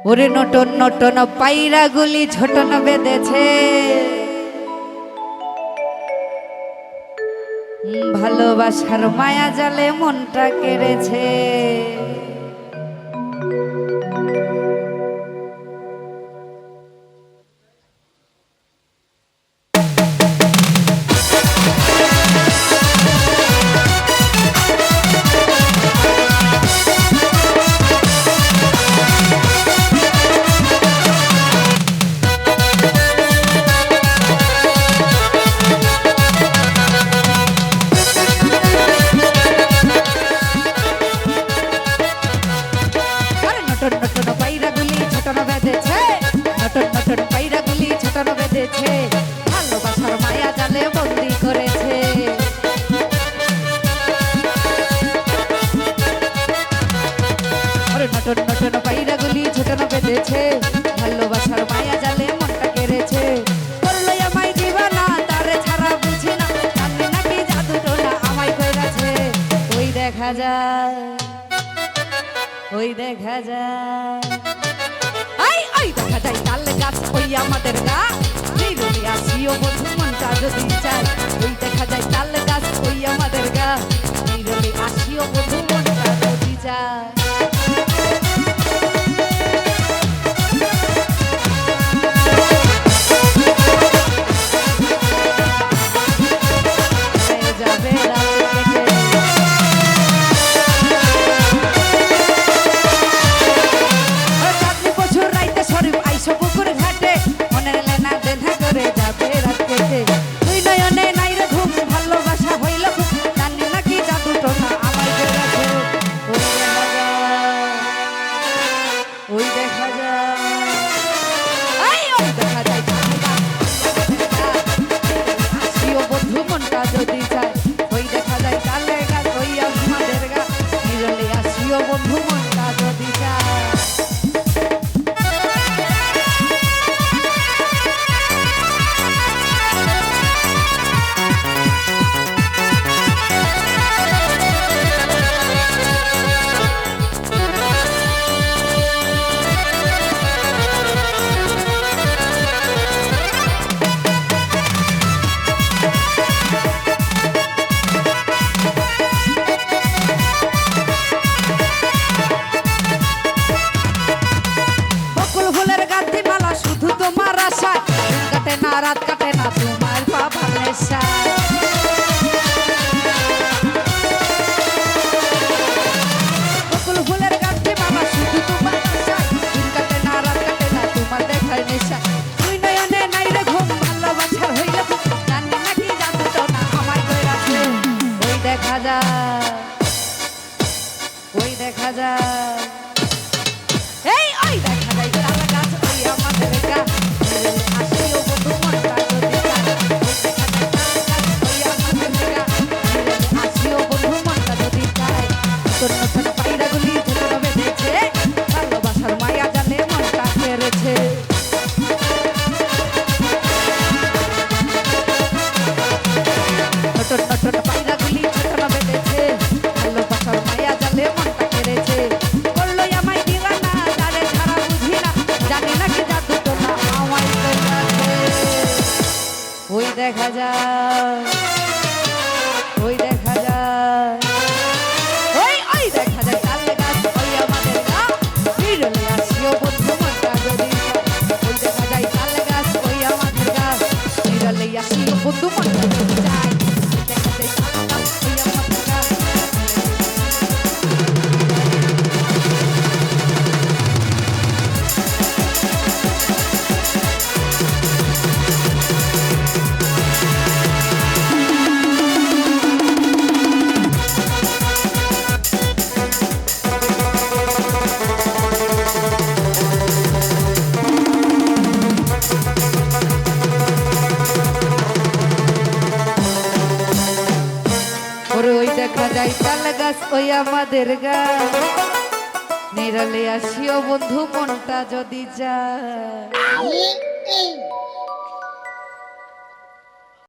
ওরে Norton Norton পায়রা গুলি ছোটন বেঁধেছে, ভালোবাসার মায়া জালে মনটা কেড়েছে। ভালোবাসার মায়া জালে বন্দি করেছে। নটন নটন পায়রা গুলি ছোটন বেঁধেছে, ভালোবাসার মায়া জালে মনটা কেড়েছে। করলো আমায় দিবানা, তারে ছাড়া বুঝি না, জানি নাকি জাদু টোনা আমায় কইরাছে। ওই দেখা যায়, ওই দেখা যায়, ওই দেখা যায় তাল গাছ ওই আমাদের গা, নিরলি আসিও বন্ধু মনটা যদি চায়। ওই দেখা যায় তাল গাছ ওই আমাদের গা, নিরলি আসিও বন্ধু মনটা যদি চায়। রাত কাটে না তোমার বাবার নেশা, বকুল ফুলের গাছে মামা শুধু তোমার নেশা, দিন কাটে না রাত কাটে না তোমার দেখার নেশা। তুই নয়নে নাই রে ঘুম, ভালোবাসার হইল জানি নাকি জাদু টোনা আমায় কইরাছে। ওই দেখা যায়, ওই দেখা যায়, এই ওই দেখা যায় তাল গাছ ওই আমাদের গা, আসিও বন্ধু মনটা যদি চায়। আসিও বন্ধু মনটা যদি চায়। নতুন নতুন পায়রা গুলি ছোটন বেঁধেছে, ভালোবাসার মায়া জালে মনটা কেড়েছে। নতুন নতুন পায়রা গুলি ছোটন বেঁধেছে, ভালোবাসার মায়া জালে মনটা কেড়েছে। করলো আমায় দিবানা, তারে ছাড়া বুঝি না, জানি নাকি জাদু টোনা আমায় কইরাছে। ওই দেখা যায়, ওই দেখা যায়, ওই দেখা যায় তাল গাছ ওই আমাদের গা, নিরলে আসিও বন্ধু মনটা যদি চায়। ওই দেখা যায় তাল গাছ ওই আমাদের গা, নিরলে আসিও বন্ধু মনটা যদি চায়। দেখা যায় তাল গাছ ওই আমাদের গা। দেখা যায় তাল গাছ ওই আমাদের গা, নিরালে আসিও বন্ধু মনটা যদি যায়।